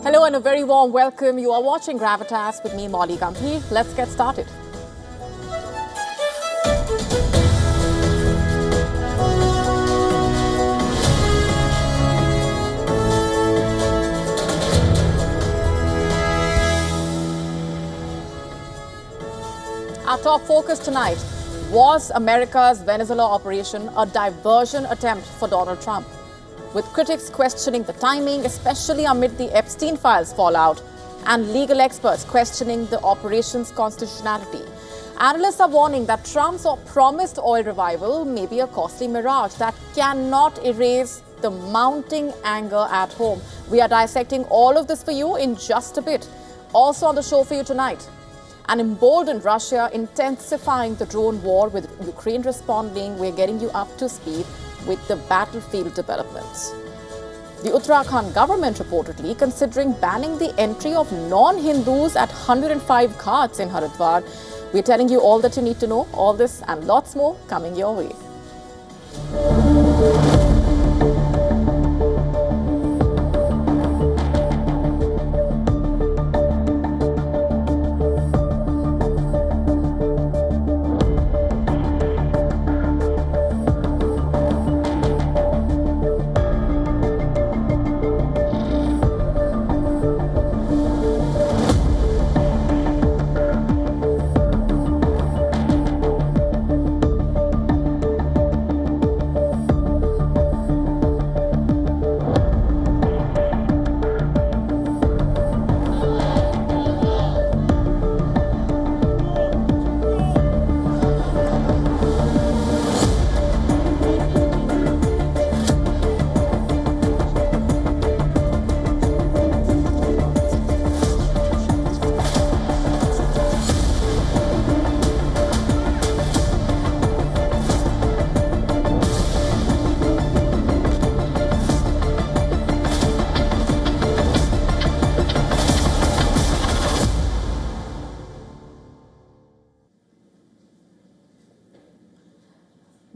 Hello and a very warm welcome. You are watching Gravitas with me, Molly Gambhir. Let's get started. Our top focus tonight: was America's Venezuela operation a diversion attempt for Donald Trump? With critics questioning the timing, especially amid the Epstein files fallout, and legal experts questioning the operation's constitutionality. Analysts are warning that Trump's promised oil revival may be a costly mirage that cannot erase the mounting anger at home. We are dissecting all of this for you in just a bit. Also on the show for you tonight, an emboldened Russia intensifying the drone war, with Ukraine responding. We're getting you up to speed with the battlefield developments. The Uttarakhand government reportedly considering banning the entry of non-Hindus at 105 ghats in Haridwar. We're telling you all that you need to know. All this and lots more coming your way.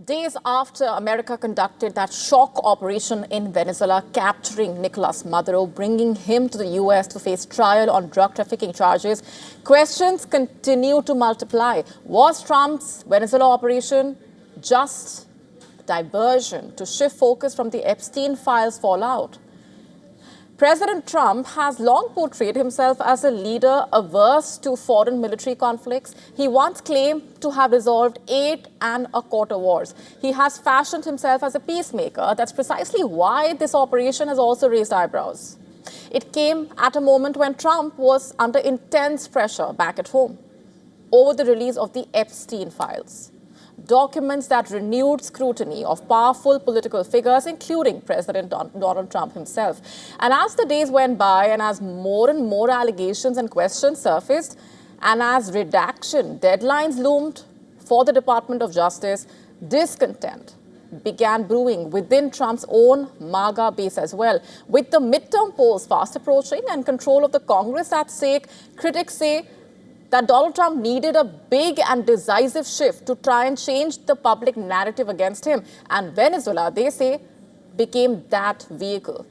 Days after America conducted that shock operation in Venezuela, capturing Nicolás Maduro, bringing him to the U.S. to face trial on drug trafficking charges, questions continue to multiply. Was Trump's Venezuela operation just diversion to shift focus from the Epstein files fallout? President Trump has long portrayed himself as a leader averse to foreign military conflicts. He once claimed to have resolved 8 1/4 wars. He has fashioned himself as a peacemaker. That's precisely why this operation has also raised eyebrows. It came at a moment when Trump was under intense pressure back at home over the release of the Epstein files. Documents that renewed scrutiny of powerful political figures, including President Donald Trump himself. And as the days went by, and as more and more allegations and questions surfaced, and as redaction deadlines loomed for the Department of Justice, discontent began brewing within Trump's own MAGA base as well. With the midterm polls fast approaching and control of the Congress at stake, critics say that Donald Trump needed a big and decisive shift to try and change the public narrative against him. And Venezuela, they say, became that vehicle.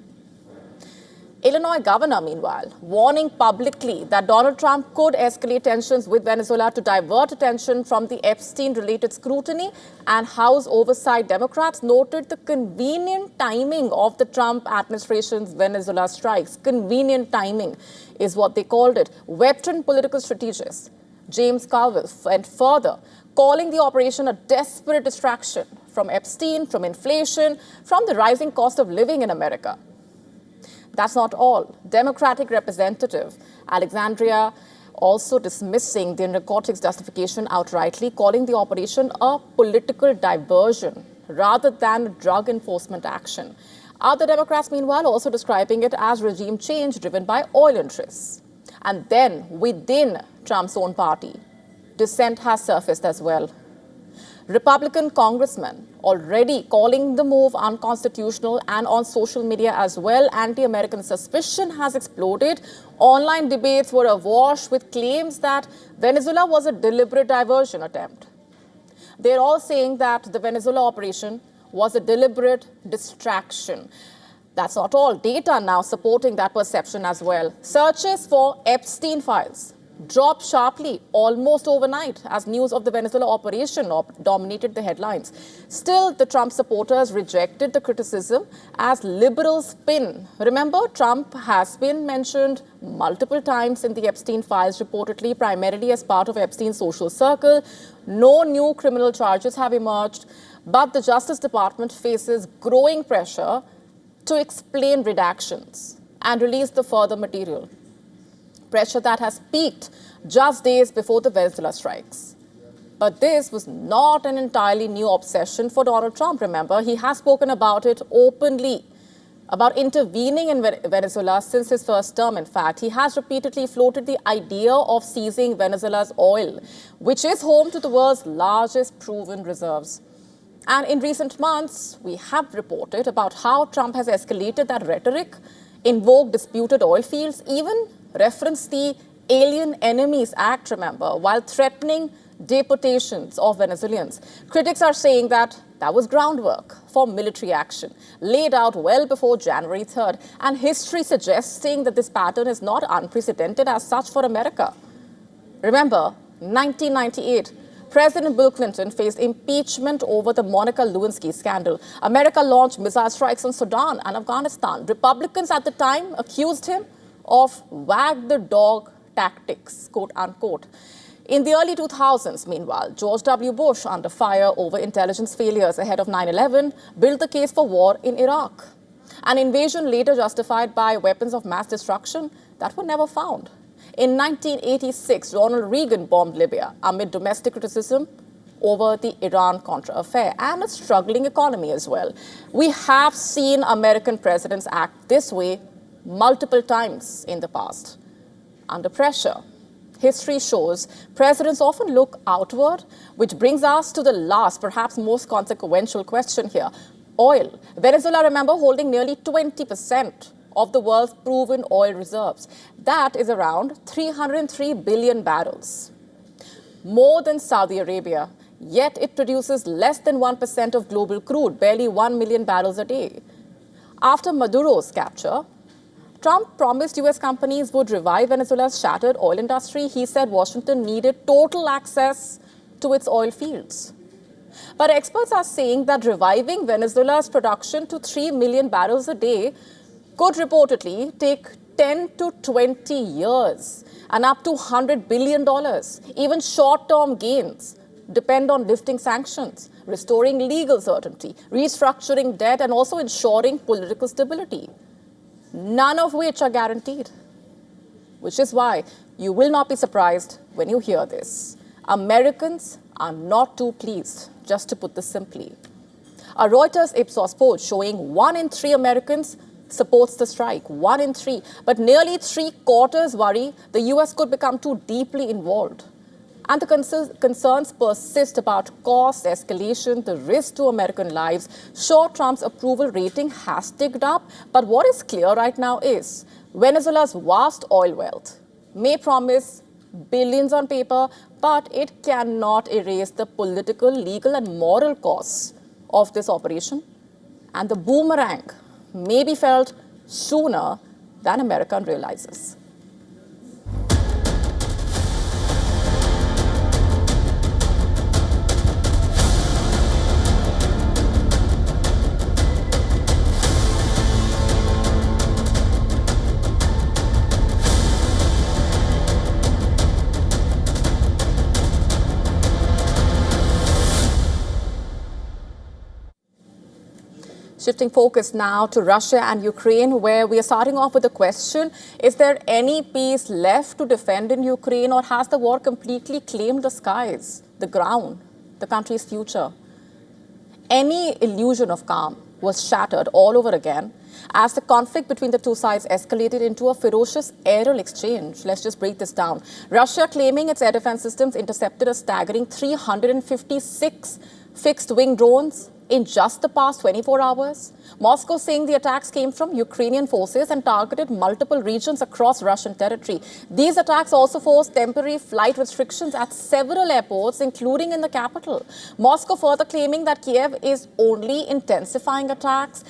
Illinois governor, meanwhile, warning publicly that Donald Trump could escalate tensions with Venezuela to divert attention from the Epstein-related scrutiny, and House Oversight Democrats noted the convenient timing of the Trump administration's Venezuela strikes. Convenient timing is what they called it. Veteran political strategist James Carville went further, calling the operation a desperate distraction from Epstein, from inflation, from the rising cost of living in America. That's not all. Democratic Representative Alexandria also dismissing the narcotics justification outrightly, calling the operation a political diversion rather than drug enforcement action. Other Democrats, meanwhile, also describing it as regime change driven by oil interests. And then, within Trump's own party, dissent has surfaced as well. Republican congressmen already calling the move unconstitutional, and on social media as well, anti-American suspicion has exploded. Online debates were awash with claims that Venezuela was a deliberate diversion attempt. They're all saying that the Venezuela operation was a deliberate distraction. That's not all. Data now supporting that perception as well. Searches for Epstein files dropped sharply almost overnight as news of the Venezuela operation dominated the headlines. Still, the Trump supporters rejected the criticism as liberal spin. Remember, Trump has been mentioned multiple times in the Epstein files, reportedly primarily as part of Epstein's social circle. No new criminal charges have emerged, but the Justice Department faces growing pressure to explain redactions and release the further material. Pressure that has peaked just days before the Venezuela strikes. But this was not an entirely new obsession for Donald Trump, remember. He has spoken about it openly, about intervening in Venezuela since his first term, in fact. He has repeatedly floated the idea of seizing Venezuela's oil, which is home to the world's largest proven reserves. And in recent months, we have reported about how Trump has escalated that rhetoric, invoked disputed oil fields, even referenced the Alien Enemies Act, remember, while threatening deportations of Venezuelans. Critics are saying that that was groundwork for military action, laid out well before January 3rd, and history suggesting that this pattern is not unprecedented as such for America. Remember, 1998, President Bill Clinton faced impeachment over the Monica Lewinsky scandal. America launched missile strikes on Sudan and Afghanistan. Republicans at the time accused him of wag the dog tactics, quote unquote. In the early 2000s, meanwhile, George W. Bush, under fire over intelligence failures ahead of 9/11, built the case for war in Iraq. An invasion later justified by weapons of mass destruction that were never found. In 1986, Ronald Reagan bombed Libya amid domestic criticism over the Iran-Contra affair and a struggling economy as well. We have seen American presidents act this way multiple times in the past. Under pressure, history shows presidents often look outward, which brings us to the last, perhaps most consequential question here. Oil. Venezuela, remember, holding nearly 20% of the world's proven oil reserves. That is around 303 billion barrels. More than Saudi Arabia, yet it produces less than 1% of global crude, barely 1 million barrels a day. After Maduro's capture, Trump promised U.S. companies would revive Venezuela's shattered oil industry. He said Washington needed total access to its oil fields. But experts are saying that reviving Venezuela's production to 3 million barrels a day could reportedly take 10 to 20 years and up to $100 billion. Even short-term gains depend on lifting sanctions, restoring legal certainty, restructuring debt, and also ensuring political stability. None of which are guaranteed, which is why you will not be surprised when you hear this. Americans are not too pleased, just to put this simply. A Reuters Ipsos poll showing 1 in 3 Americans supports the strike, 1 in 3, but nearly 3/4 worry the US could become too deeply involved. And the concerns persist about cost escalation, the risk to American lives. Sure, Trump's approval rating has ticked up, but what is clear right now is Venezuela's vast oil wealth may promise billions on paper, but it cannot erase the political, legal, and moral costs of this operation. And the boomerang may be felt sooner than America realizes. Shifting focus now to Russia and Ukraine, where we are starting off with the question, is there any peace left to defend in Ukraine, or has the war completely claimed the skies, the ground, the country's future? Any illusion of calm was shattered all over again as the conflict between the two sides escalated into a ferocious aerial exchange. Let's just break this down. Russia claiming its air defense systems intercepted a staggering 356 fixed-wing drones in just the past 24 hours. Moscow saying the attacks came from Ukrainian forces and targeted multiple regions across Russian territory. These attacks also forced temporary flight restrictions at several airports, including in the capital. Moscow further claiming that Kiev is only intensifying attacks.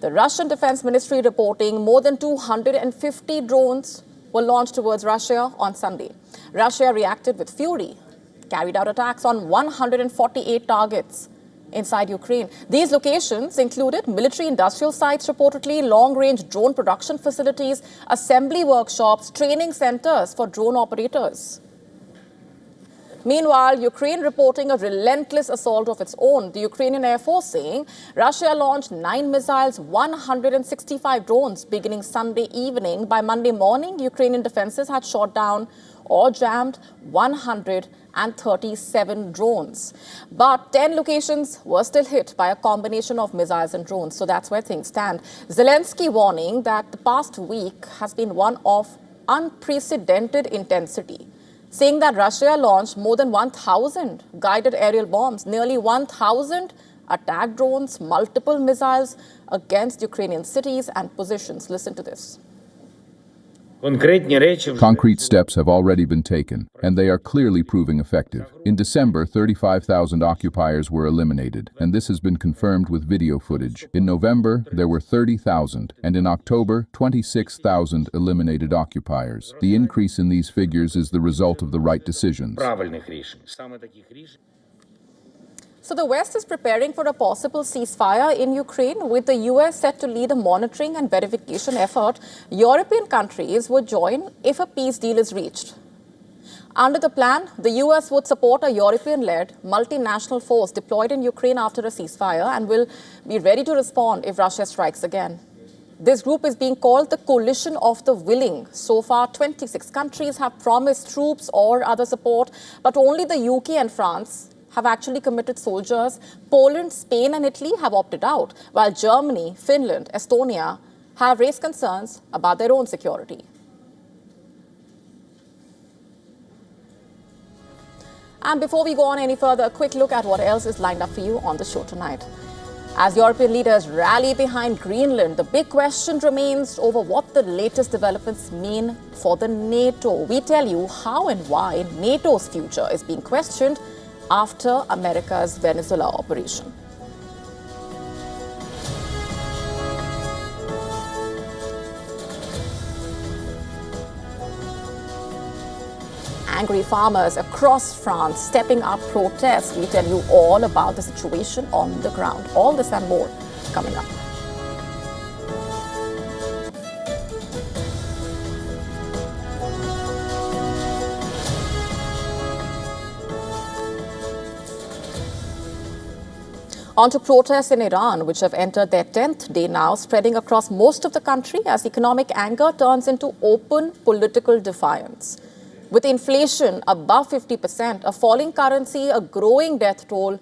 The Russian Defense Ministry reporting more than 250 drones were launched towards Russia on Sunday. Russia reacted with fury, carried out attacks on 148 targets inside Ukraine. These locations included military industrial sites, reportedly long-range drone production facilities, assembly workshops, training centers for drone operators. Meanwhile, Ukraine reporting a relentless assault of its own. The Ukrainian Air Force saying Russia launched 9 missiles, 165 drones beginning Sunday evening. By Monday morning, Ukrainian defenses had shot down or jammed 137 drones. But 10 locations were still hit by a combination of missiles and drones. So that's where things stand. Zelensky warning that the past week has been one of unprecedented intensity, saying that Russia launched more than 1,000 guided aerial bombs, nearly 1,000 attack drones, multiple missiles against Ukrainian cities and positions. Listen to this. Concrete steps have already been taken, and they are clearly proving effective. In December, 35,000 occupiers were eliminated, and this has been confirmed with video footage. In November, there were 30,000, and in October, 26,000 eliminated occupiers. The increase in these figures is the result of the right decisions. So the West is preparing for a possible ceasefire in Ukraine, with the US set to lead a monitoring and verification effort. European countries would join if a peace deal is reached. Under the plan, the US would support a European-led multinational force deployed in Ukraine after a ceasefire and will be ready to respond if Russia strikes again. This group is being called the Coalition of the Willing. So far, 26 countries have promised troops or other support, but only the UK and France have actually committed soldiers. Poland, Spain and Italy have opted out, while Germany, Finland, Estonia have raised concerns about their own security. And before we go on any further, a quick look at what else is lined up for you on the show tonight. As European leaders rally behind Greenland, the big question remains over what the latest developments mean for the NATO. We tell you how and why NATO's future is being questioned after America's Venezuela operation. Angry farmers across France stepping up protests. We tell you all about the situation on the ground. All this and more coming up. On to protests in Iran, which have entered their 10th day now, spreading across most of the country as economic anger turns into open political defiance. With inflation above 50%, a falling currency, a growing death toll,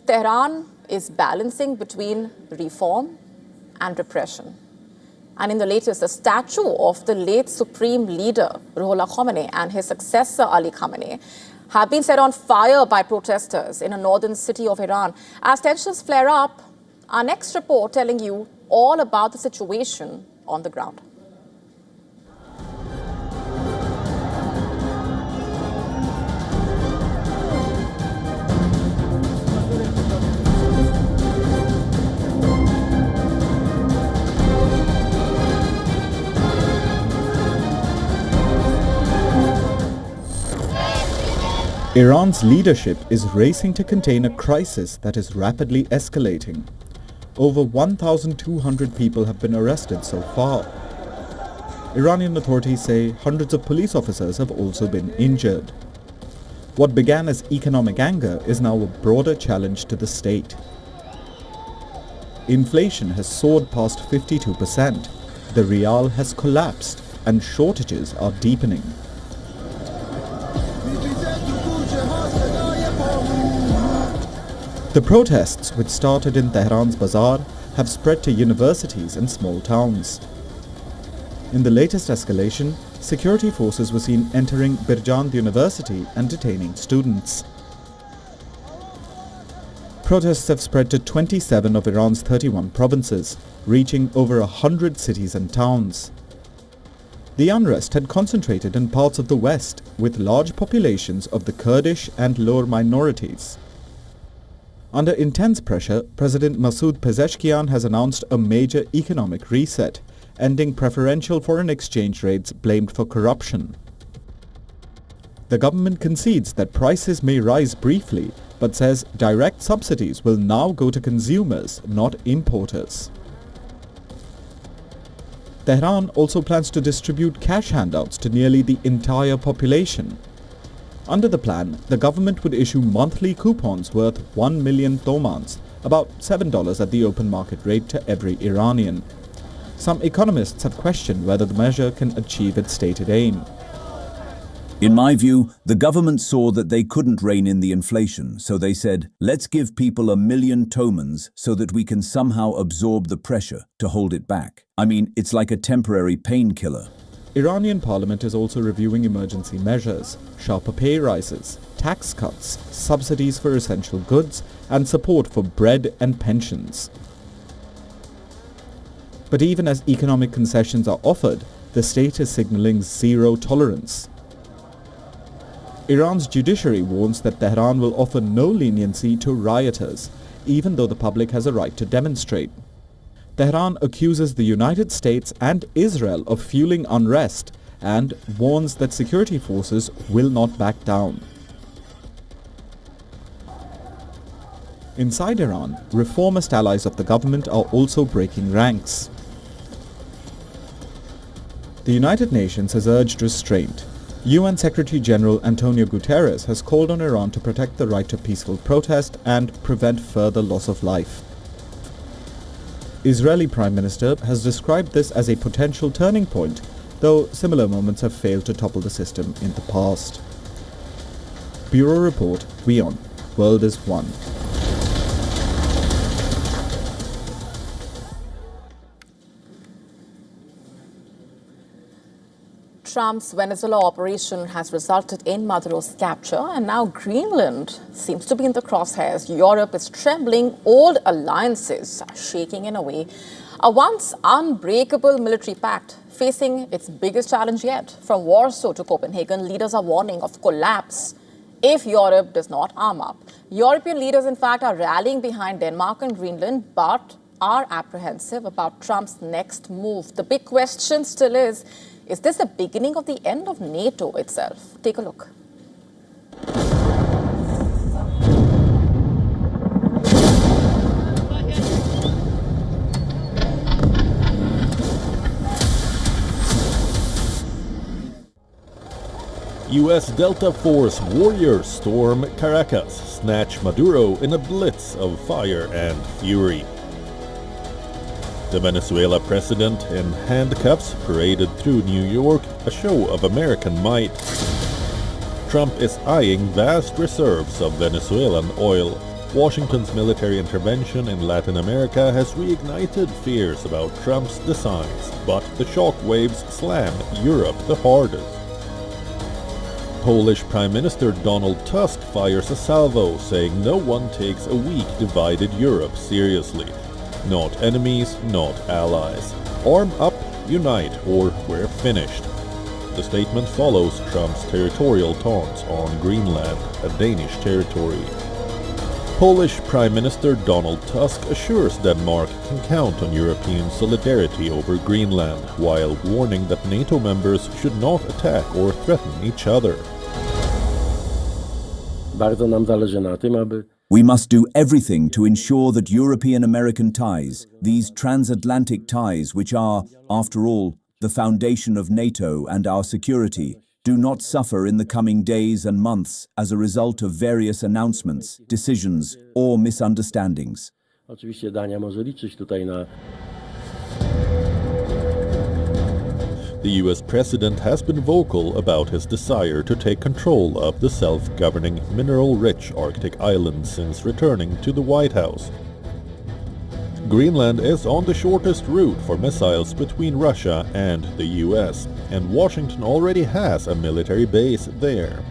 Tehran is balancing between reform and repression. And in the latest, a statue of the late supreme leader, Ruhollah Khomeini, and his successor, Ali Khamenei, have been set on fire by protesters in a northern city of Iran. As tensions flare up, our next report telling you all about the situation on the ground. Iran's leadership is racing to contain a crisis that is rapidly escalating. Over 1,200 people have been arrested so far. Iranian authorities say hundreds of police officers have also been injured. What began as economic anger is now a broader challenge to the state. Inflation has soared past 52%. The rial has collapsed and shortages are deepening. The protests, which started in Tehran's bazaar, have spread to universities and small towns. In the latest escalation, security forces were seen entering Birjand University and detaining students. Protests have spread to 27 of Iran's 31 provinces, reaching over 100 cities and towns. The unrest had concentrated in parts of the west, with large populations of the Kurdish and lower minorities. Under intense pressure, President Masoud Pezeshkian has announced a major economic reset, ending preferential foreign exchange rates blamed for corruption. The government concedes that prices may rise briefly, but says direct subsidies will now go to consumers, not importers. Tehran also plans to distribute cash handouts to nearly the entire population. Under the plan, the government would issue monthly coupons worth 1 million tomans, about $7 at the open market rate to every Iranian. Some economists have questioned whether the measure can achieve its stated aim. In my view, the government saw that they couldn't rein in the inflation, so they said, let's give people 1 million tomans so that we can somehow absorb the pressure to hold it back. I mean, it's like a temporary painkiller. Iranian parliament is also reviewing emergency measures, sharper pay rises, tax cuts, subsidies for essential goods, and support for bread and pensions. But even as economic concessions are offered, the state is signaling zero tolerance. Iran's judiciary warns that Tehran will offer no leniency to rioters, even though the public has a right to demonstrate. Tehran accuses the United States and Israel of fueling unrest and warns that security forces will not back down. Inside Iran, reformist allies of the government are also breaking ranks. The United Nations has urged restraint. UN Secretary-General Antonio Guterres has called on Iran to protect the right to peaceful protest and prevent further loss of life. Israeli Prime Minister has described this as a potential turning point, though similar moments have failed to topple the system in the past. Bureau Report, WION. World is One. Trump's Venezuela operation has resulted in Maduro's capture, and now Greenland seems to be in the crosshairs. Europe is trembling, old alliances are shaking in a way. A once unbreakable military pact facing its biggest challenge yet. From Warsaw to Copenhagen, leaders are warning of collapse if Europe does not arm up. European leaders, in fact, are rallying behind Denmark and Greenland, but are apprehensive about Trump's next move. The big question still is this the beginning of the end of NATO itself? Take a look. U.S. Delta Force warriors storm Caracas, snatch Maduro in a blitz of fire and fury. The Venezuela president in handcuffs paraded through New York, a show of American might. Trump is eyeing vast reserves of Venezuelan oil. Washington's military intervention in Latin America has reignited fears about Trump's designs, but the shockwaves slam Europe the hardest. Polish Prime Minister Donald Tusk fires a salvo, saying no one takes a weak, divided Europe seriously. Not enemies, not allies. Arm up, unite, or we're finished. The statement follows Trump's territorial taunts on Greenland, a Danish territory. Polish Prime Minister Donald Tusk assures Denmark can count on European solidarity over Greenland, while warning that NATO members should not attack or threaten each other. Bardzo nam zależy na tym, aby We must do everything to ensure that European-American ties, these transatlantic ties which are, after all, the foundation of NATO and our security, do not suffer in the coming days and months as a result of various announcements, decisions, or misunderstandings. oczywiście Dania może liczyć tutaj na The US president has been vocal about his desire to take control of the self-governing mineral-rich Arctic island since returning to the White House. Greenland is on the shortest route for missiles between Russia and the US, and Washington already has a military base there.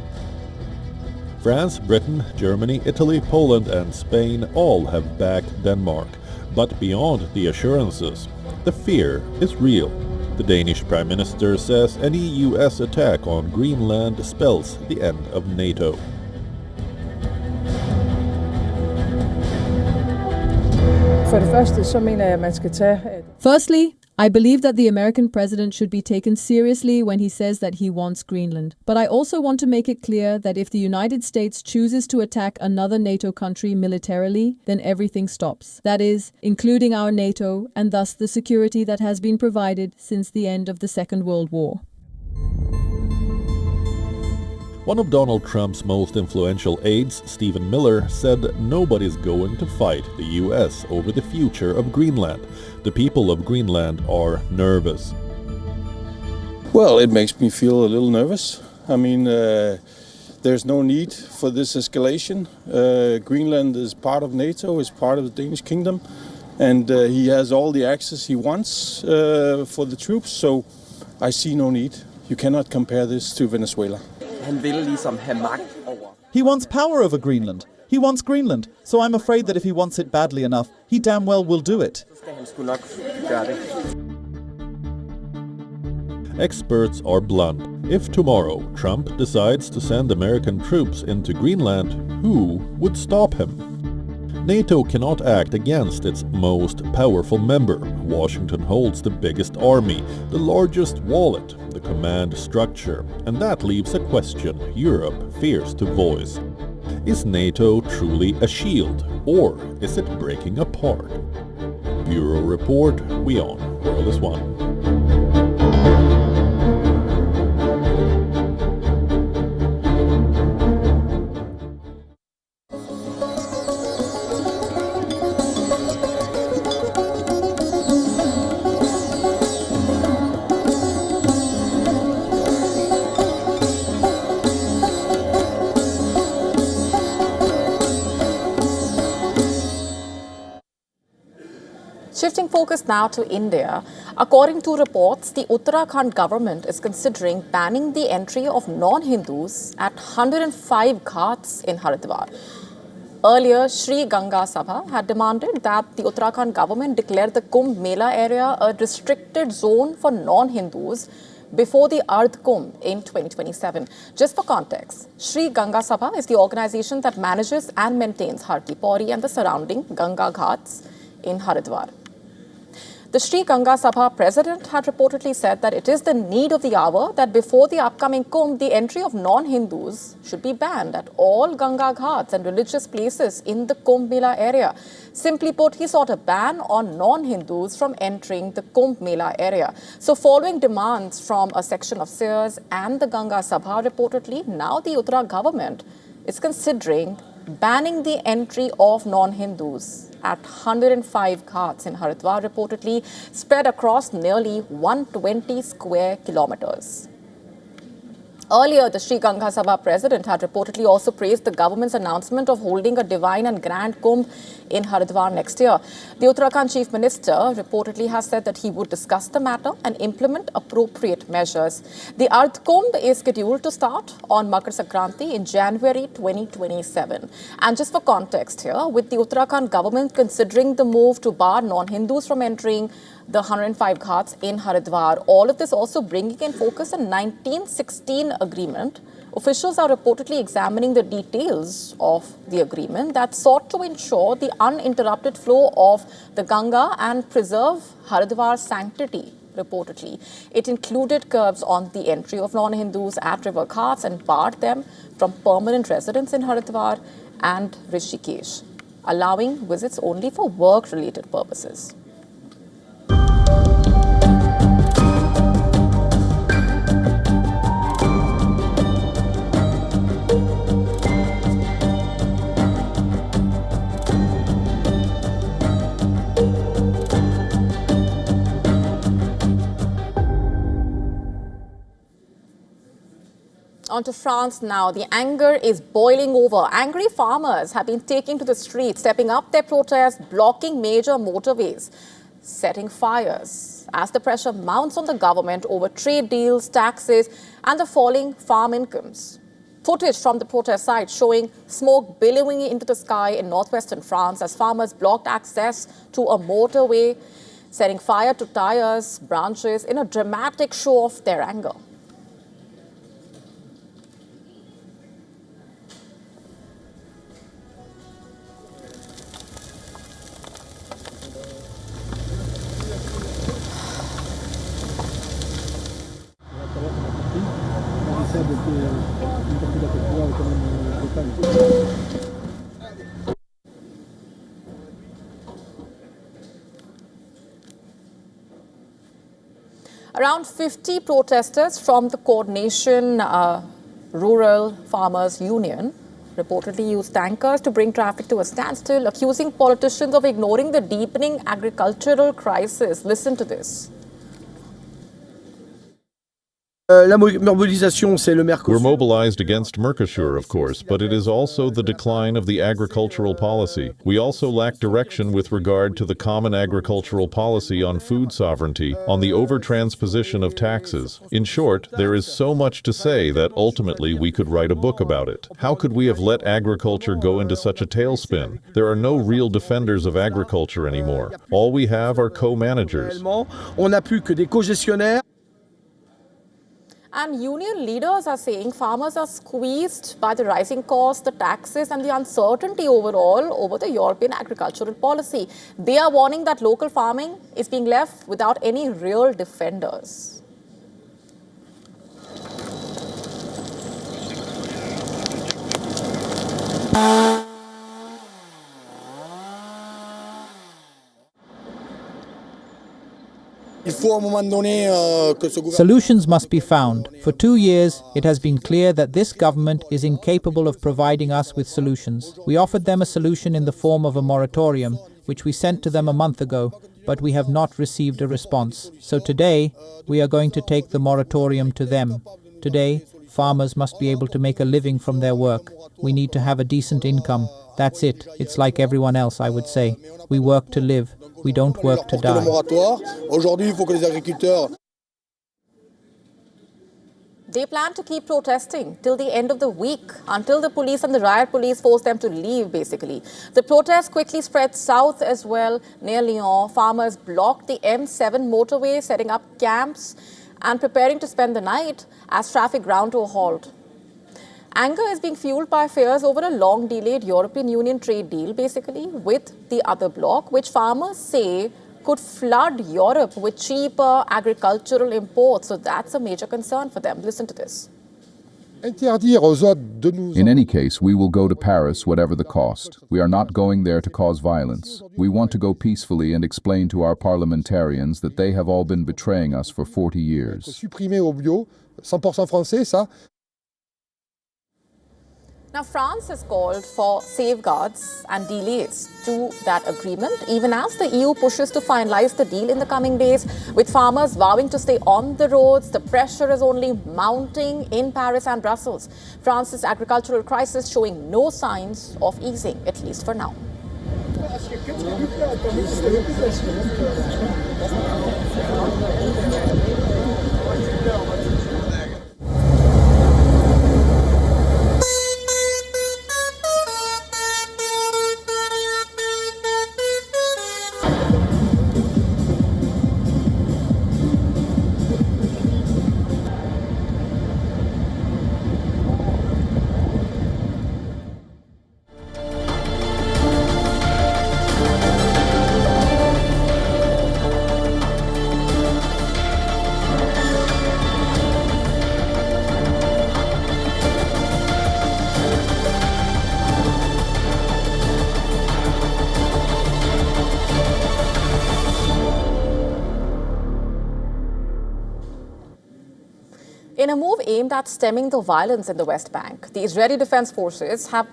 France, Britain, Germany, Italy, Poland and Spain all have backed Denmark, but beyond the assurances, the fear is real. The Danish Prime Minister says any US attack on Greenland spells the end of NATO. For det første, så mener jeg, at man skal tage... Firstly, I believe that the American president should be taken seriously when he says that he wants Greenland. But I also want to make it clear that if the United States chooses to attack another NATO country militarily, then everything stops. That is, including our NATO and thus the security that has been provided since the end of the Second World War. One of Donald Trump's most influential aides, Stephen Miller, said nobody's going to fight the US over the future of Greenland. The people of Greenland are nervous. Well, it makes me feel a little nervous. I mean, there's no need for this escalation. Greenland is part of NATO, is part of the Danish kingdom, and he has all the access he wants for the troops, so I see no need. You cannot compare this to Venezuela. He wants power over Greenland. He wants Greenland, so I'm afraid that if he wants it badly enough, he damn well will do it. Experts are blunt. If tomorrow Trump decides to send American troops into Greenland, who would stop him? NATO cannot act against its most powerful member. Washington holds the biggest army, the largest wallet, the command structure, and that leaves a question Europe fears to voice. Is NATO truly a shield, or is it breaking apart? Bureau Report, WION, World is One. Shifting focus now to India, according to reports, the Uttarakhand government is considering banning the entry of non-Hindus at 105 ghats in Haridwar. Earlier, Sri Ganga Sabha had demanded that the Uttarakhand government declare the Kumbh Mela area a restricted zone for non-Hindus before the Ardh Kumbh in 2027. Just for context, Sri Ganga Sabha is the organization that manages and maintains Har Ki Pauri and the surrounding Ganga Ghats in Haridwar. The Sri Ganga Sabha president had reportedly said that it is the need of the hour that before the upcoming Kumbh, the entry of non-Hindus should be banned at all Ganga Ghats and religious places in the Kumbh Mela area. Simply put, he sought a ban on non-Hindus from entering the Kumbh Mela area. So following demands from a section of seers and the Ganga Sabha reportedly, now the Uttarakhand government is considering banning the entry of non-Hindus at 105 ghats in Haridwar, reportedly spread across nearly 120 square kilometers. Earlier, the Sri Ganga Sabha president had reportedly also praised the government's announcement of holding a divine and grand Kumbh in Haridwar next year. The Uttarakhand chief minister reportedly has said that he would discuss the matter and implement appropriate measures. The Ardh Kumbh is scheduled to start on Makar Sankranti in January 2027. And just for context here, with the Uttarakhand government considering the move to bar non-Hindus from entering the 105 ghats in Haridwar, all of this also bringing in focus a 1916 agreement. Officials are reportedly examining the details of the agreement that sought to ensure the uninterrupted flow of the Ganga and preserve Haridwar's sanctity, reportedly. It included curbs on the entry of non-Hindus at river ghats and barred them from permanent residence in Haridwar and Rishikesh, allowing visits only for work-related purposes. On to France now. The anger is boiling over. Angry farmers have been taking to the streets, stepping up their protests, blocking major motorways, setting fires as the pressure mounts on the government over trade deals, taxes, and the falling farm incomes. Footage from the protest site showing smoke billowing into the sky in northwestern France as farmers blocked access to a motorway, setting fire to tires, branches in a dramatic show of their anger. Around 50 protesters from the coordination Rural Farmers Union reportedly used tankers to bring traffic to a standstill, accusing politicians of ignoring the deepening agricultural crisis. Listen to this. La mobilisation, c'est le Mercosur. We're mobilized against Mercosur, of course, but it is also the decline of the agricultural policy. We also lack direction with regard to the common agricultural policy on food sovereignty, on the overtransposition of taxes. In short, there is so much to say that ultimately we could write a book about it. How could we have let agriculture go into such a tailspin? There are no real defenders of agriculture anymore. All we have are co-managers. On n'a plus que des co-gestionnaires. And union leaders are saying farmers are squeezed by the rising costs, the taxes and the uncertainty overall over the European agricultural policy. They are warning that local farming is being left without any real defenders. Solutions must be found. For 2 years, it has been clear that this government is incapable of providing us with solutions. We offered them a solution in the form of a moratorium, which we sent to them a month ago, but we have not received a response. So today, we are going to take the moratorium to them. Today, farmers must be able to make a living from their work. We need to have a decent income. That's it. It's like everyone else, I would say. We work to live. We don't work to die. They plan to keep protesting till the end of the week, until the police and the riot police force them to leave, basically. The protests quickly spread south as well. Near Lyon, farmers blocked the M7 motorway, setting up camps and preparing to spend the night as traffic ground to a halt. Anger is being fueled by fears over a long-delayed European Union trade deal, basically, with the other bloc, which farmers say could flood Europe with cheaper agricultural imports. So that's a major concern for them. Listen to this. In any case, we will go to Paris, whatever the cost. We are not going there to cause violence. We want to go peacefully and explain to our parliamentarians that they have all been betraying us for 40 years. Now, France has called for safeguards and delays to that agreement, even as the EU pushes to finalize the deal in the coming days, with farmers vowing to stay on the roads. The pressure is only mounting in Paris and Brussels. France's agricultural crisis showing no signs of easing, at least for now. In a move aimed at stemming the violence in the West Bank, the Israeli Defense Forces have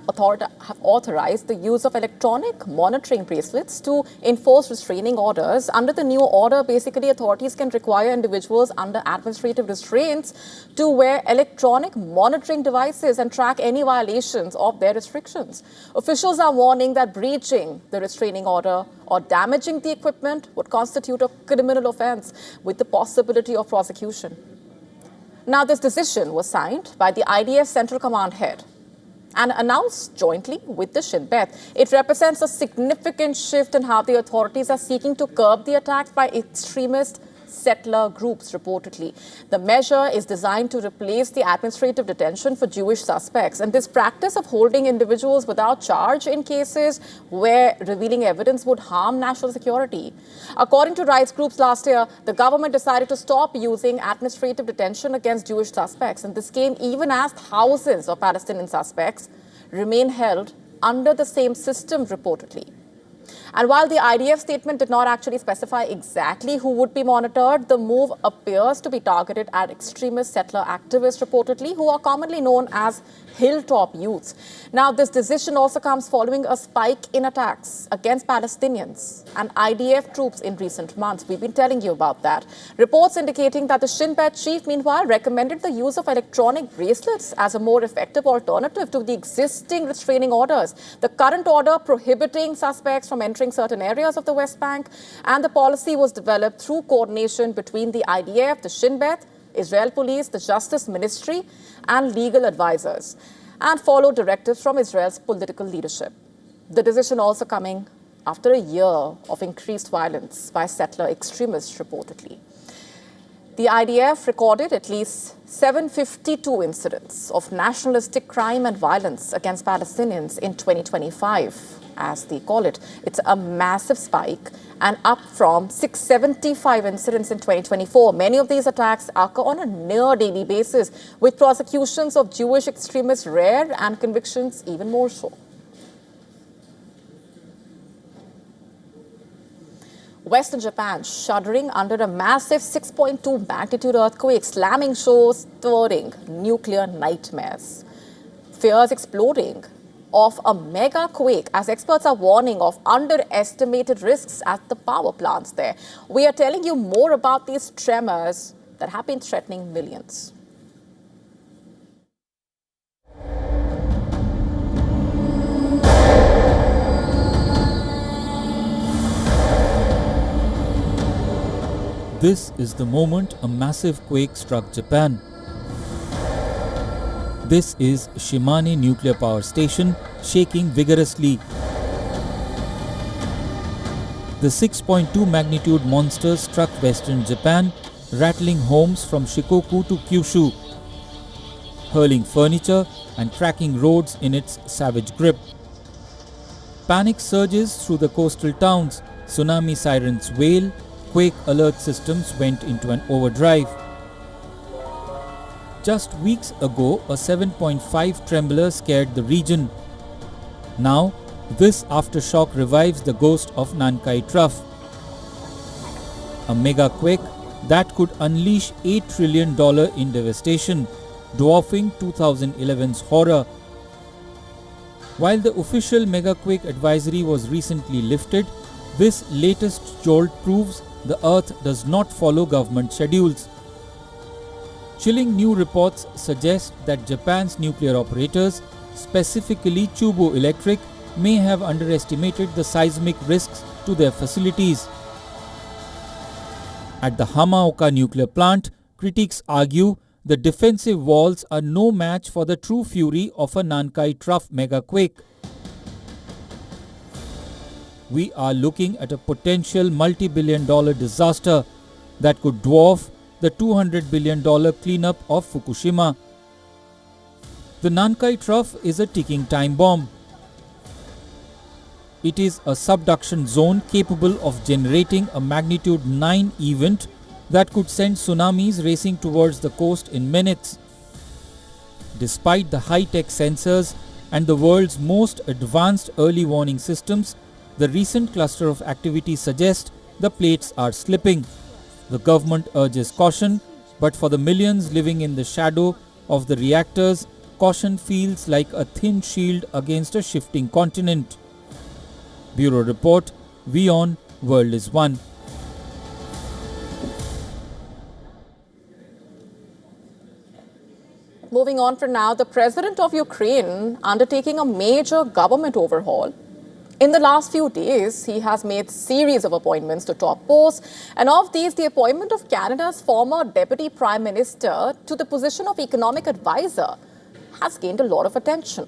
authorized the use of electronic monitoring bracelets to enforce restraining orders. Under the new order, basically, authorities can require individuals under administrative restraints to wear electronic monitoring devices and track any violations of their restrictions. Officials are warning that breaching the restraining order or damaging the equipment would constitute a criminal offense with the possibility of prosecution. Now, this decision was signed by the IDF Central Command head and announced jointly with the Shin Bet. It represents a significant shift in how the authorities are seeking to curb the attacks by extremist settler groups, reportedly. The measure is designed to replace the administrative detention for Jewish suspects. And this practice of holding individuals without charge in cases where revealing evidence would harm national security. According to rights groups last year, the government decided to stop using administrative detention against Jewish suspects. And this came even as thousands of Palestinian suspects remain held under the same system, reportedly. And while the IDF statement did not actually specify exactly who would be monitored, the move appears to be targeted at extremist settler activists, reportedly, who are commonly known as hilltop youths. Now, this decision also comes following a spike in attacks against Palestinians and IDF troops in recent months. We've been telling you about that. Reports indicating that the Shin Bet chief, meanwhile, recommended the use of electronic bracelets as a more effective alternative to the existing restraining orders. The current order prohibiting suspects from entering certain areas of the West Bank, and the policy was developed through coordination between the IDF, the Shin Bet, Israel Police, the Justice Ministry, and legal advisors, and followed directives from Israel's political leadership. The decision also coming after a year of increased violence by settler extremists, reportedly. The IDF recorded at least 752 incidents of nationalistic crime and violence against Palestinians in 2025. As they call it. It's a massive spike and up from 675 incidents in 2024. Many of these attacks occur on a near daily basis, with prosecutions of Jewish extremists rare and convictions even more so. Western Japan shuddering under a massive 6.2 magnitude earthquake, slamming shores, stirring nuclear nightmares. Fears exploding of a mega quake, as experts are warning of underestimated risks at the power plants there. We are telling you more about these tremors that have been threatening millions. This is the moment a massive quake struck Japan. This is Shimane nuclear power station shaking vigorously. The 6.2 magnitude monster struck western Japan, rattling homes from Shikoku to Kyushu, hurling furniture and cracking roads in its savage grip. Panic surges through the coastal towns, tsunami sirens wail, quake alert systems went into an overdrive. Just weeks ago, a 7.5 trembler scared the region. Now, this aftershock revives the ghost of Nankai Trough. A mega quake that could unleash $8 trillion in devastation, dwarfing 2011's horror. While the official mega quake advisory was recently lifted, this latest jolt proves the Earth does not follow government schedules. Chilling new reports suggest that Japan's nuclear operators, specifically Chubu Electric, may have underestimated the seismic risks to their facilities. At the Hamaoka nuclear plant, critics argue the defensive walls are no match for the true fury of a Nankai Trough megaquake. We are looking at a potential multi-billion-dollar disaster that could dwarf the $200 billion cleanup of Fukushima. The Nankai Trough is a ticking time bomb. It is a subduction zone capable of generating a magnitude 9 event that could send tsunamis racing towards the coast in minutes. Despite the high-tech sensors and the world's most advanced early warning systems, the recent cluster of activity suggests the plates are slipping. The government urges caution, but for the millions living in the shadow of the reactors, caution feels like a thin shield against a shifting continent. Bureau Report, WION, World is One. Moving on for now, the president of Ukraine undertaking a major government overhaul. In the last few days, he has made series of appointments to top posts, and of these, the appointment of Canada's former Deputy Prime Minister to the position of Economic Advisor has gained a lot of attention.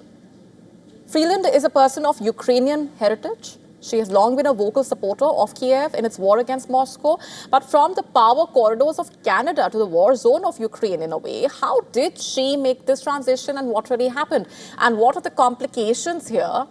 Freeland is a person of Ukrainian heritage She has long been a vocal supporter of Kiev in its war against Moscow. But from the power corridors of Canada to the war zone of Ukraine, in a way, how did she make this transition and what really happened? And what are the complications here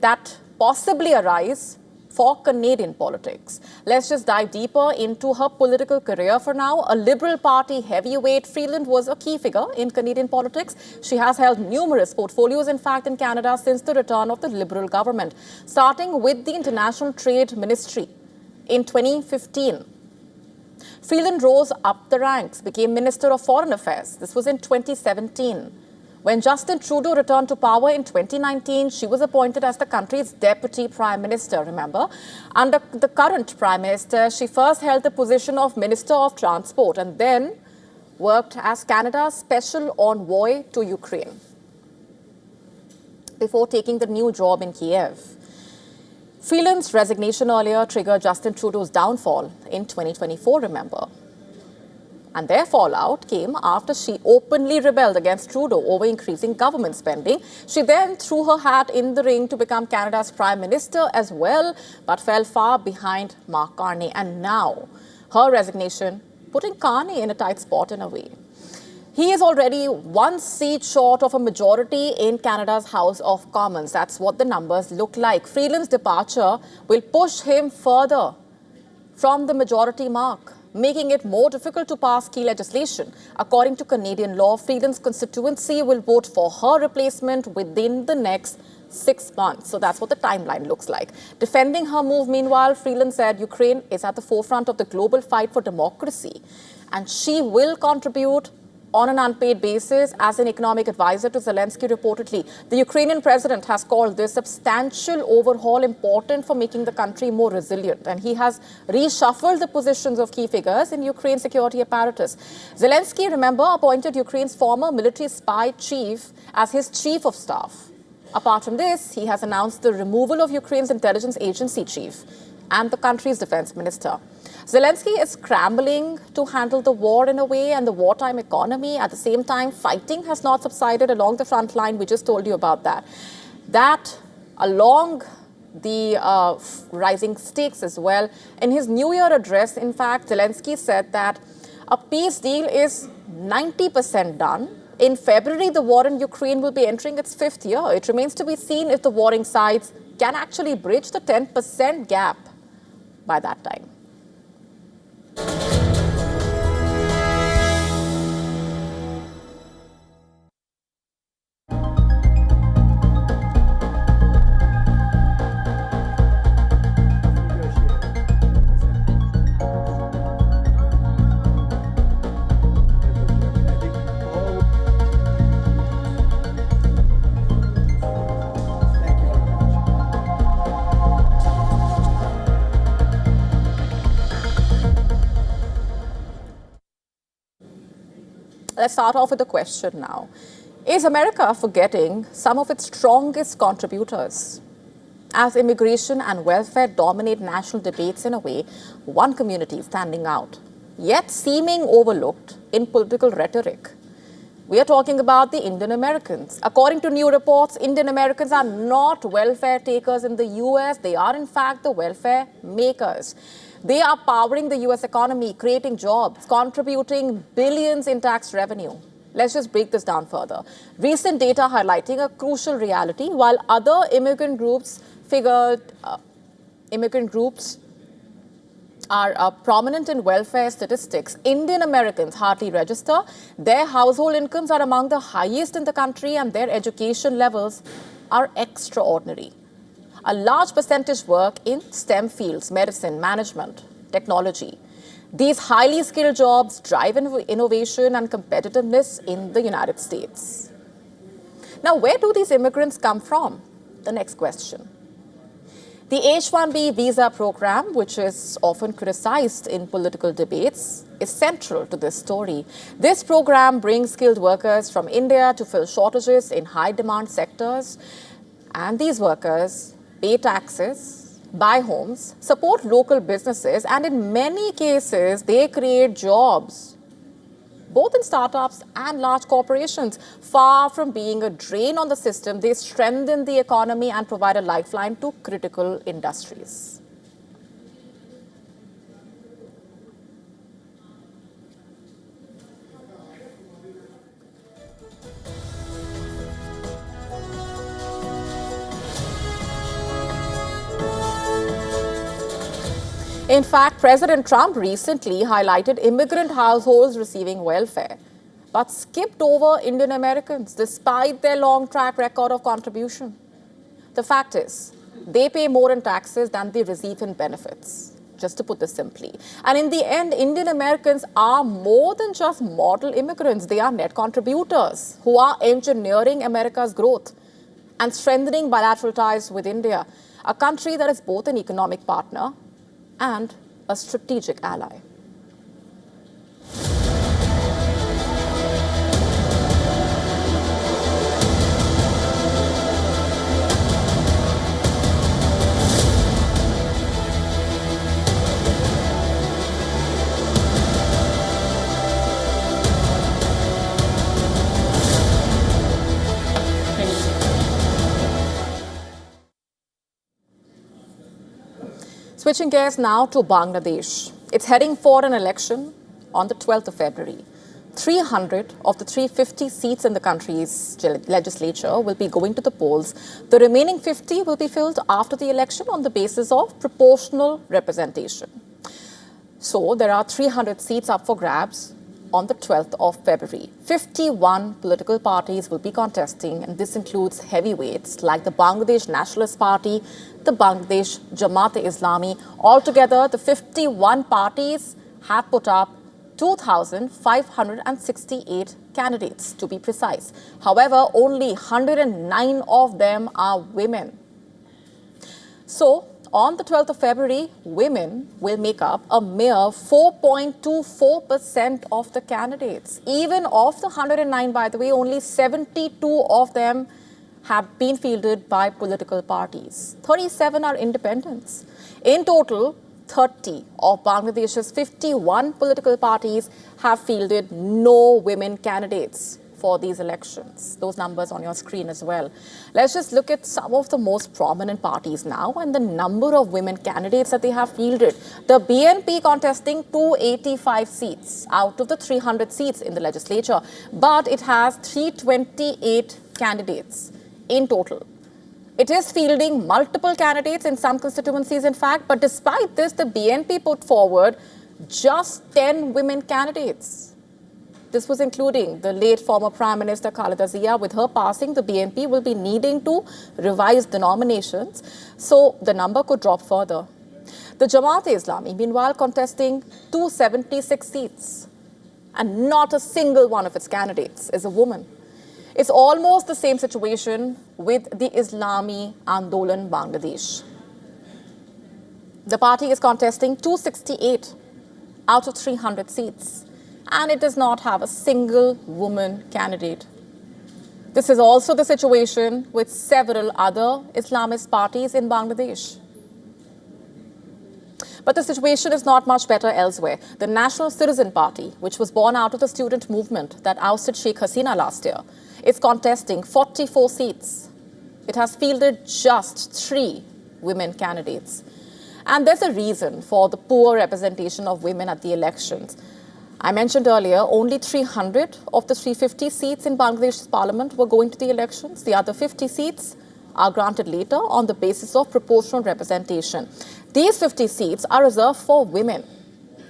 that possibly arise for Canadian politics? Let's just dive deeper into her political career for now. A Liberal Party heavyweight, Freeland was a key figure in Canadian politics. She has held numerous portfolios, in fact, in Canada since the return of the Liberal government, starting with the International Trade Ministry in 2015. Freeland rose up the ranks, became Minister of Foreign Affairs. This was in 2017. When Justin Trudeau returned to power in 2019, she was appointed as the country's Deputy Prime Minister, remember? Under the current Prime Minister, she first held the position of Minister of Transport and then worked as Canada's Special Envoy to Ukraine before taking the new job in Kiev. Freeland's resignation earlier triggered Justin Trudeau's downfall in 2024, remember? And their fallout came after she openly rebelled against Trudeau over increasing government spending. She then threw her hat in the ring to become Canada's Prime Minister as well, but fell far behind Mark Carney. And now, her resignation putting Carney in a tight spot in a way. He is already one seat short of a majority in Canada's House of Commons. That's what the numbers look like. Freeland's departure will push him further from the majority mark, making it more difficult to pass key legislation. According to Canadian law, Freeland's constituency will vote for her replacement within the next 6 months. So that's what the timeline looks like. Defending her move, meanwhile, Freeland said Ukraine is at the forefront of the global fight for democracy, and she will contribute on an unpaid basis as an economic advisor to Zelensky, reportedly. The Ukrainian president has called this substantial overhaul important for making the country more resilient, and he has reshuffled the positions of key figures in Ukraine's security apparatus. Zelensky, remember, appointed Ukraine's former military spy chief as his chief of staff. Apart from this, he has announced the removal of Ukraine's intelligence agency chief and the country's defense minister. Zelensky is scrambling to handle the war in a way and the wartime economy. At the same time, fighting has not subsided along the front line. We just told you about that. That, along the rising stakes as well. In his New Year address, in fact, Zelensky said that a peace deal is 90% done. In February, the war in Ukraine will be entering its 5th year. It remains to be seen if the warring sides can actually bridge the 10% gap by that time. Let's start off with the question now. Is America forgetting some of its strongest contributors? As immigration and welfare dominate national debates in a way, one community is standing out, yet seeming overlooked in political rhetoric. We are talking about the Indian Americans. According to new reports, Indian Americans are not welfare takers in the US. They are, in fact, the welfare makers. They are powering the US economy, creating jobs, contributing billions in tax revenue. Let's just break this down further. Recent data highlighting a crucial reality. While other immigrant groups are prominent in welfare statistics, Indian Americans hardly register. Their household incomes are among the highest in the country, and their education levels are extraordinary. A large percentage work in STEM fields, medicine, management, technology. These highly skilled jobs drive innovation and competitiveness in the United States. Now, where do these immigrants come from? The next question. The H-1B visa program, which is often criticized in political debates, is central to this story. This program brings skilled workers from India to fill shortages in high-demand sectors, and these workers pay taxes, buy homes, support local businesses, and in many cases, they create jobs. both in startups and large corporations. Far from being a drain on the system, they strengthen the economy and provide a lifeline to critical industries. In fact, President Trump recently highlighted immigrant households receiving welfare, but skipped over Indian Americans despite their long track record of contribution. The fact is, they pay more in taxes than they receive in benefits, just to put this simply. And in the end, Indian Americans are more than just model immigrants. They are net contributors who are engineering America's growth and strengthening bilateral ties with India, a country that is both an economic partner and a strategic ally. Switching gears now to Bangladesh. It's heading for an election on the 12th of February. 300 of the 350 seats in the country's legislature will be going to the polls. The remaining 50 will be filled after the election on the basis of proportional representation. So there are 300 seats up for grabs on the 12th of February. 51 political parties will be contesting, and this includes heavyweights like the Bangladesh Nationalist Party, the Bangladesh Jamaat-e-Islami. Altogether, the 51 parties have put up 2,568 candidates, to be precise. However, only 109 of them are women. So, on the 12th of February, women will make up a mere 4.24% of the candidates. Even of the 109, by the way, only 72 of them have been fielded by political parties. 37 are independents. In total, 30 of Bangladesh's 51 political parties have fielded no women candidates for these elections. Those numbers on your screen as well. Let's just look at some of the most prominent parties now and the number of women candidates that they have fielded. The BNP contesting 285 seats out of the 300 seats in the legislature, but it has 328 candidates in total. It is fielding multiple candidates in some constituencies, in fact, but despite this, the BNP put forward just 10 women candidates. This was including the late former Prime Minister Khaleda Zia. With her passing, the BNP will be needing to revise the nominations, so the number could drop further. The Jamaat-e-Islami, meanwhile, contesting 276 seats, and not a single one of its candidates is a woman. It's almost the same situation with the Islami Andolan Bangladesh. The party is contesting 268 out of 300 seats, and it does not have a single woman candidate. This is also the situation with several other Islamist parties in Bangladesh. But the situation is not much better elsewhere. The National Citizen Party, which was born out of the student movement that ousted Sheikh Hasina last year, is contesting 44 seats. It has fielded just 3 women candidates. And there's a reason for the poor representation of women at the elections. I mentioned earlier, only 300 of the 350 seats in Bangladesh's parliament were going to the elections. The other 50 seats are granted later on the basis of proportional representation. These 50 seats are reserved for women.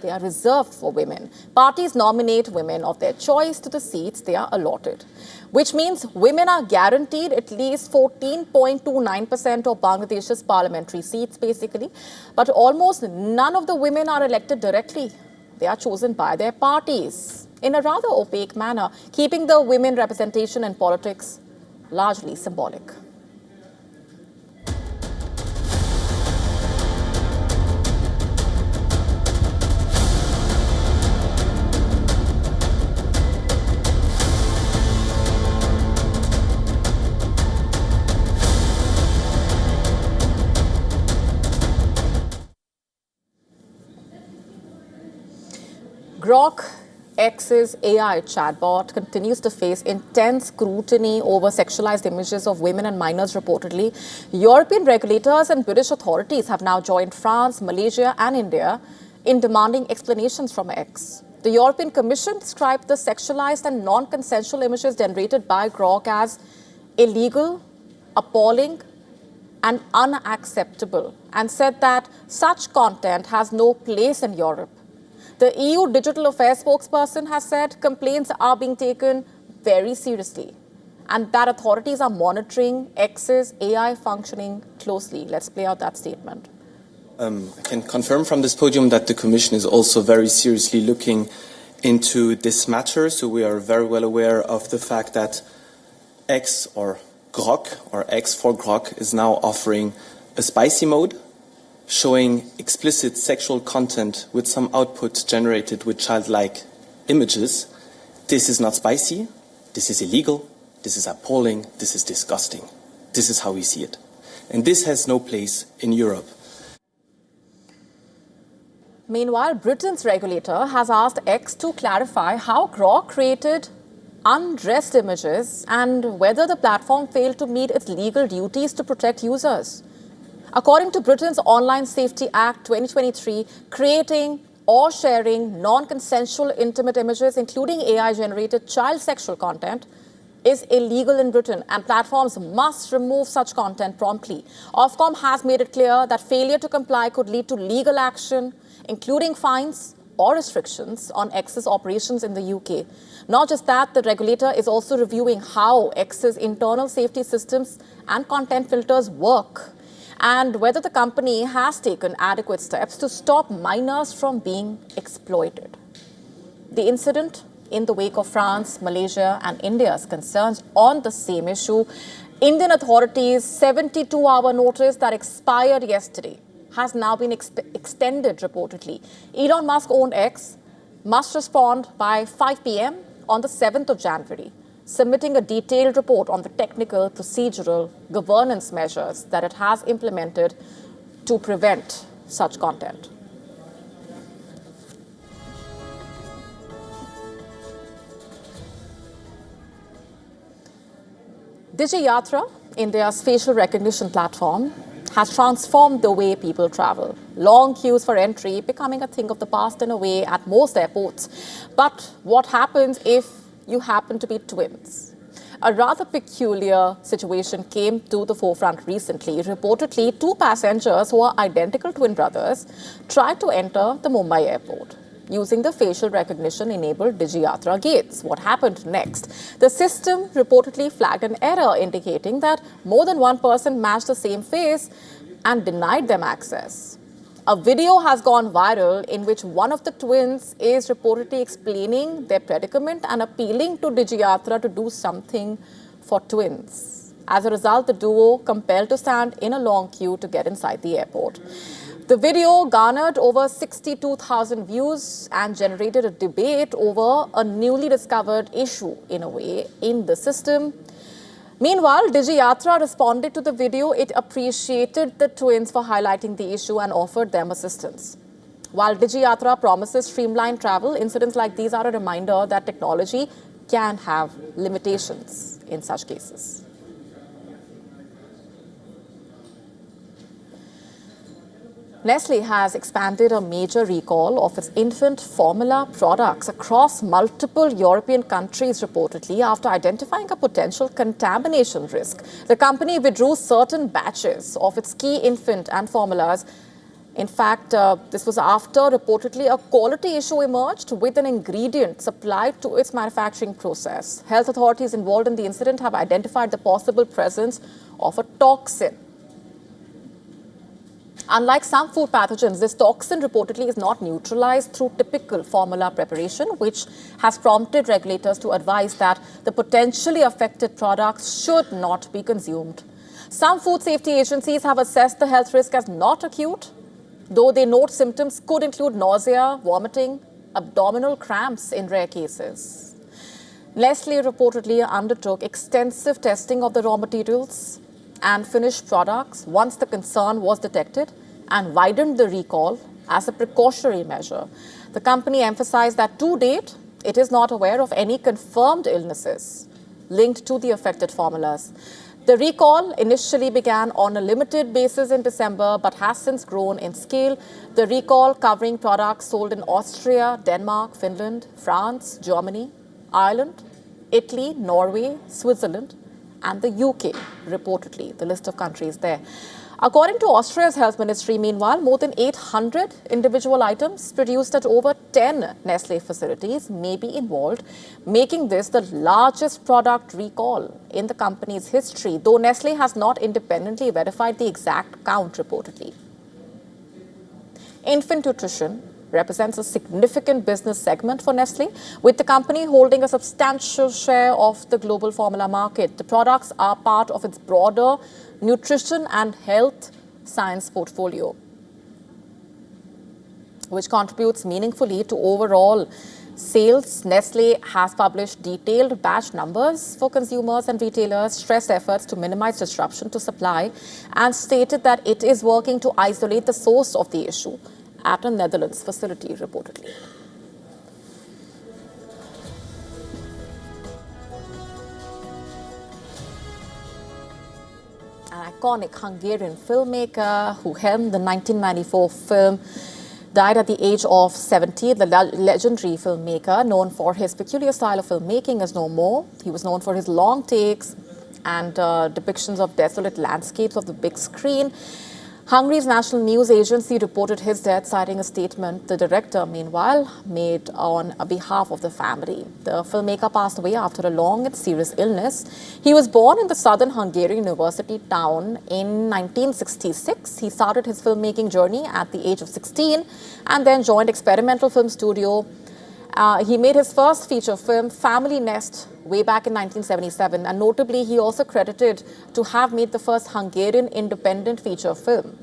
They are reserved for women. Parties nominate women of their choice to the seats they are allotted, which means women are guaranteed at least 14.29% of Bangladesh's parliamentary seats, basically. But almost none of the women are elected directly. They are chosen by their parties in a rather opaque manner, keeping the women representation in politics largely symbolic. Grok X's AI chatbot continues to face intense scrutiny over sexualized images of women and minors reportedly. European regulators and British authorities have now joined France, Malaysia and India in demanding explanations from X. The European Commission described the sexualized and non-consensual images generated by Grok as illegal, appalling and unacceptable, and said that such content has no place in Europe. The EU Digital Affairs spokesperson has said complaints are being taken very seriously and that authorities are monitoring X's AI functioning closely. Let's play out that statement. I can confirm from this podium that the Commission is also very seriously looking into this matter. So we are very well aware of the fact that X or Grok, or X for Grok, is now offering a spicy mode, showing explicit sexual content with some output generated with childlike images. This is not spicy, this is illegal, this is appalling, this is disgusting. This is how we see it. And this has no place in Europe. Meanwhile, Britain's regulator has asked X to clarify how Grok created undressed images and whether the platform failed to meet its legal duties to protect users. According to Britain's Online Safety Act 2023, creating or sharing non-consensual intimate images, including AI-generated child sexual content, is illegal in Britain and platforms must remove such content promptly. Ofcom has made it clear that failure to comply could lead to legal action, including fines or restrictions on X's operations in the UK. Not just that, the regulator is also reviewing how X's internal safety systems and content filters work and whether the company has taken adequate steps to stop minors from being exploited. The incident in the wake of France, Malaysia and India's concerns on the same issue, Indian authorities' 72-hour notice that expired yesterday has now been extended reportedly. Elon Musk-owned X must respond by 5 p.m. on the 7th of January, submitting a detailed report on the technical, procedural, governance measures that it has implemented to prevent such content. Digi Yatra, India's facial recognition platform, has transformed the way people travel. Long queues for entry becoming a thing of the past in a way at most airports. But what happens if you happen to be twins? A rather peculiar situation came to the forefront recently. Reportedly, two passengers who are identical twin brothers tried to enter the Mumbai airport using the facial recognition-enabled Digi Yatra gates. What happened next? The system reportedly flagged an error indicating that more than one person matched the same face and denied them access. A video has gone viral in which one of the twins is reportedly explaining their predicament and appealing to Digi Yatra to do something for twins. As a result, the duo compelled to stand in a long queue to get inside the airport. The video garnered over 62,000 views and generated a debate over a newly discovered issue, in a way, in the system. Meanwhile, Digi Yatra responded to the video. It appreciated the twins for highlighting the issue and offered them assistance. While Digi Yatra promises streamlined travel, incidents like these are a reminder that technology can have limitations in such cases. Nestle has expanded a major recall of its infant formula products across multiple European countries reportedly after identifying a potential contamination risk. The company withdrew certain batches of its key infant and formulas. In fact, this was after reportedly a quality issue emerged with an ingredient supplied to its manufacturing process. Health authorities involved in the incident have identified the possible presence of a toxin. Unlike some food pathogens, this toxin reportedly is not neutralized through typical formula preparation, which has prompted regulators to advise that the potentially affected products should not be consumed. Some food safety agencies have assessed the health risk as not acute, though they note symptoms could include nausea, vomiting, abdominal cramps in rare cases. Nestle reportedly undertook extensive testing of the raw materials and finished products once the concern was detected and widened the recall as a precautionary measure. The company emphasized that to date, it is not aware of any confirmed illnesses linked to the affected formulas. The recall initially began on a limited basis in December, but has since grown in scale. The recall covering products sold in Austria, Denmark, Finland, France, Germany, Ireland, Italy, Norway, Switzerland, and the UK, reportedly, the list of countries there. According to Austria's health ministry, meanwhile, more than 800 individual items produced at over 10 Nestle facilities may be involved, making this the largest product recall in the company's history, though Nestle has not independently verified the exact count reportedly. Infant nutrition represents a significant business segment for Nestle, with the company holding a substantial share of the global formula market. The products are part of its broader nutrition and health science portfolio, which contributes meaningfully to overall sales. Nestle has published detailed batch numbers for consumers and retailers, stressed efforts to minimize disruption to supply, and stated that it is working to isolate the source of the issue at a Netherlands facility, reportedly. An iconic Hungarian filmmaker who helmed the 1994 film died at the age of 70. The legendary filmmaker, known for his peculiar style of filmmaking, is no more. He was known for his long takes and depictions of desolate landscapes of the big screen. Hungary's national news agency reported his death, citing a statement the director, meanwhile, made on behalf of the family. The filmmaker passed away after a long and serious illness. He was born in the southern Hungarian university town in 1966. He started his filmmaking journey at the age of 16 and then joined experimental film studio. He made his first feature film, Family Nest, way back in 1977, and notably he also credited to have made the first Hungarian independent feature film.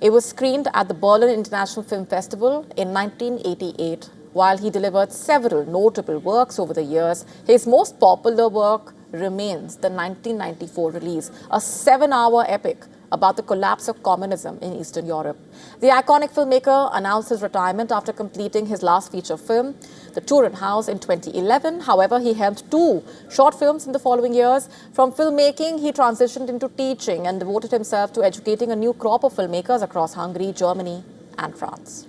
It was screened at the Berlin International Film Festival in 1988. While he delivered several notable works over the years, his most popular work remains the 1994 release, a 7-hour epic about the collapse of communism in Eastern Europe. The iconic filmmaker announced his retirement after completing his last feature film, The Turin House, in 2011. However, he helmed 2 short films in the following years. From filmmaking, he transitioned into teaching and devoted himself to educating a new crop of filmmakers across Hungary, Germany, and France.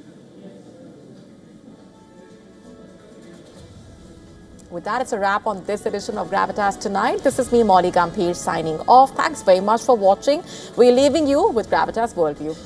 With that, it's a wrap on this edition of Gravitas Tonight. This is me, Molly Gambhir, signing off. Thanks very much for watching. We're leaving you with Gravitas Worldview.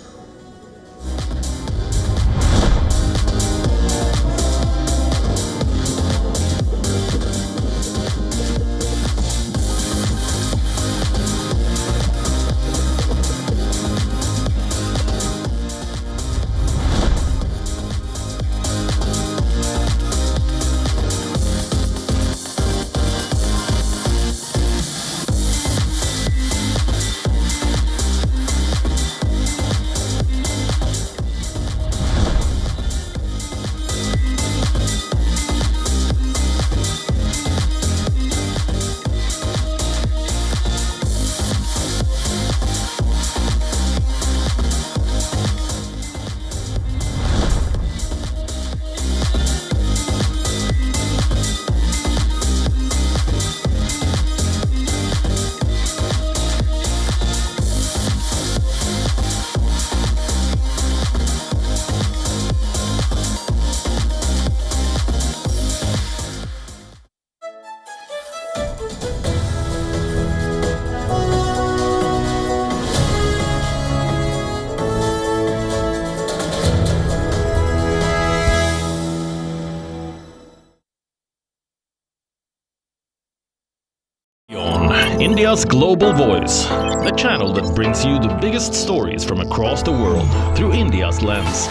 India's Global Voice, the channel that brings you the biggest stories from across the world through India's lens.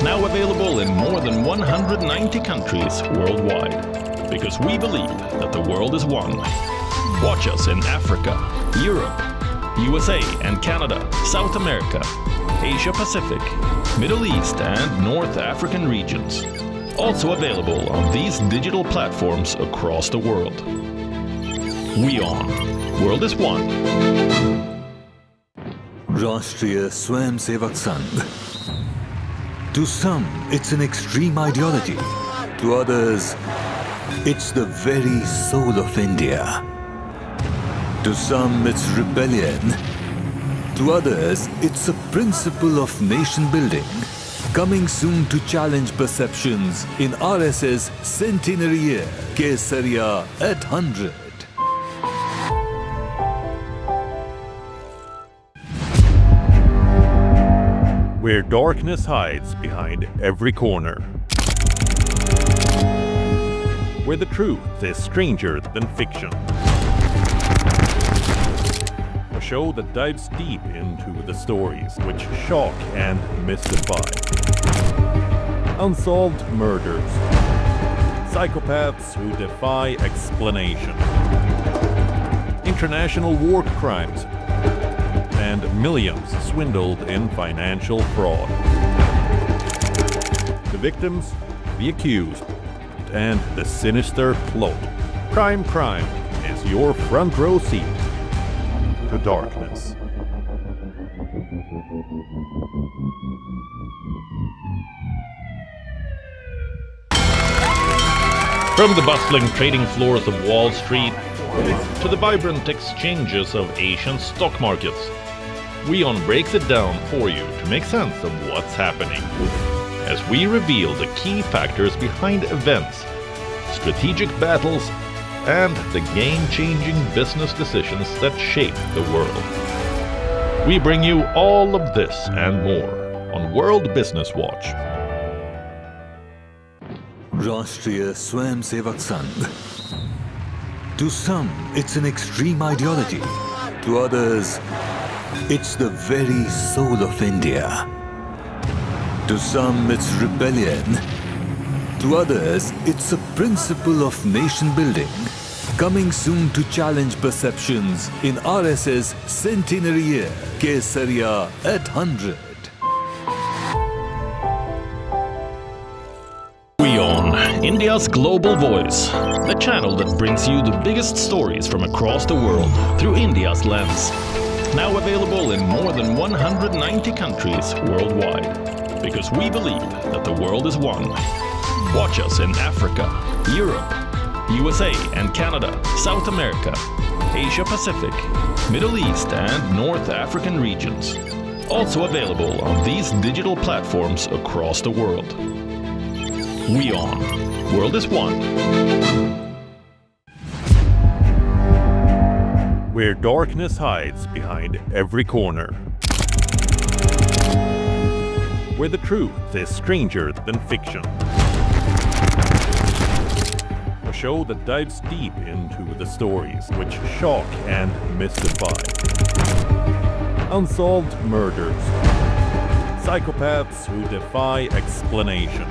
Now available in more than 190 countries worldwide. Because we believe that the world is one. Watch us in Africa, Europe, USA and Canada, South America, Asia Pacific, Middle East and North African regions. Also available on these digital platforms across the world. WION. World is one. Rashtriya Swayamsevak Sangh. To some, it's an extreme ideology. To others, it's the very soul of India. To some, it's rebellion. To others, it's a principle of nation building, coming soon to challenge perceptions in RS's centenary year, Kesariya at 100. Where darkness hides behind every corner. Where the truth is stranger than fiction. A show that dives deep into the stories which shock and mystify. Unsolved murders. Psychopaths who defy explanation. International war crimes. And millions swindled in financial fraud. The victims, the accused, and the sinister plot. Crime is your front row seat to darkness. From the bustling trading floors of Wall Street to the vibrant exchanges of Asian stock markets, WION breaks it down for you to make sense of what's happening, as we reveal the key factors behind events, strategic battles, and the game-changing business decisions that shape the world. We bring you all of this and more on World Business Watch. Rashtriya Swayamsevak Sangh. To some, it's an extreme ideology. To others, it's the very soul of India. To some, it's rebellion. To others, it's a principle of nation building, coming soon to challenge perceptions in RS's centenary year, Kesariya at 100. WION, India's global voice, the channel that brings you the biggest stories from across the world through India's lens. Now available in more than 190 countries worldwide, because we believe that the world is one. Watch us in Africa, Europe, USA and Canada, South America, Asia Pacific, Middle East and North African regions. Also available on these digital platforms across the world. WION, world is one. Where darkness hides behind every corner. Where the truth is stranger than fiction. A show that dives deep into the stories which shock and mystify. Unsolved murders. Psychopaths who defy explanation.